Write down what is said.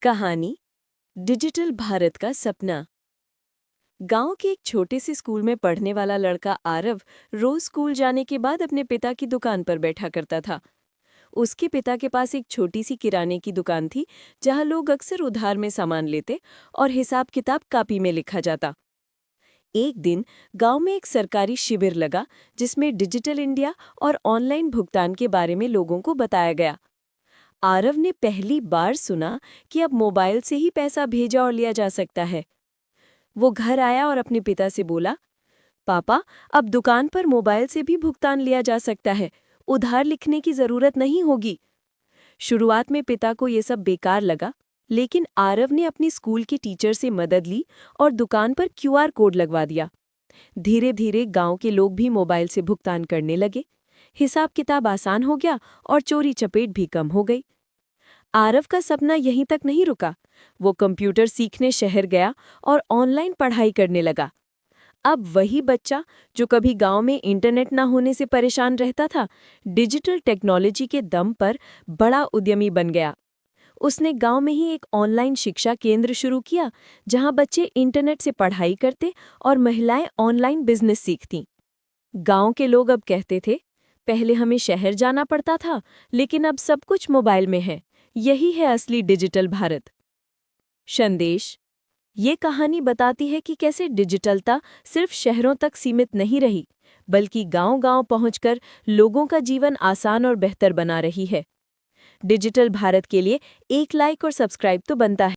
कहानी डिजिटल भारत का सपना। गांव के एक छोटे से स्कूल में पढ़ने वाला लड़का आरव रोज स्कूल जाने के बाद अपने पिता की दुकान पर बैठा करता था। उसके पिता के पास एक छोटी सी किराने की दुकान थी, जहां लोग अक्सर उधार में सामान लेते और हिसाब किताब कापी में लिखा जाता। एक दिन गांव में एक सरकारी शिविर लगा, जिसमें डिजिटल इंडिया और ऑनलाइन भुगतान के बारे में लोगों को बताया गया। आरव ने पहली बार सुना कि अब मोबाइल से ही पैसा भेजा और लिया जा सकता है। वो घर आया और अपने पिता से बोला, पापा, अब दुकान पर मोबाइल से भी भुगतान लिया जा सकता है, उधार लिखने की जरूरत नहीं होगी। शुरुआत में पिता को ये सब बेकार लगा, लेकिन आरव ने अपनी स्कूल के टीचर से मदद ली और दुकान पर क्यूआर कोड लगवा दिया। धीरे धीरे गांव के लोग भी मोबाइल से भुगतान करने लगे। हिसाब किताब आसान हो गया और चोरी चपेट भी कम हो गई। आरव का सपना यहीं तक नहीं रुका। वो कंप्यूटर सीखने शहर गया और ऑनलाइन पढ़ाई करने लगा। अब वही बच्चा जो कभी गांव में इंटरनेट ना होने से परेशान रहता था, डिजिटल टेक्नोलॉजी के दम पर बड़ा उद्यमी बन गया। उसने गांव में ही एक ऑनलाइन शिक्षा केंद्र शुरू किया, जहां बच्चे इंटरनेट से पढ़ाई करते और महिलाएं ऑनलाइन बिजनेस सीखतीं। गांव के लोग अब कहते थे, पहले हमें शहर जाना पड़ता था, लेकिन अब सब कुछ मोबाइल में है। यही है असली डिजिटल भारत। संदेश: ये कहानी बताती है कि कैसे डिजिटलता सिर्फ शहरों तक सीमित नहीं रही, बल्कि गांव-गांव पहुंचकर लोगों का जीवन आसान और बेहतर बना रही है। डिजिटल भारत के लिए एक लाइक और सब्सक्राइब तो बनता है।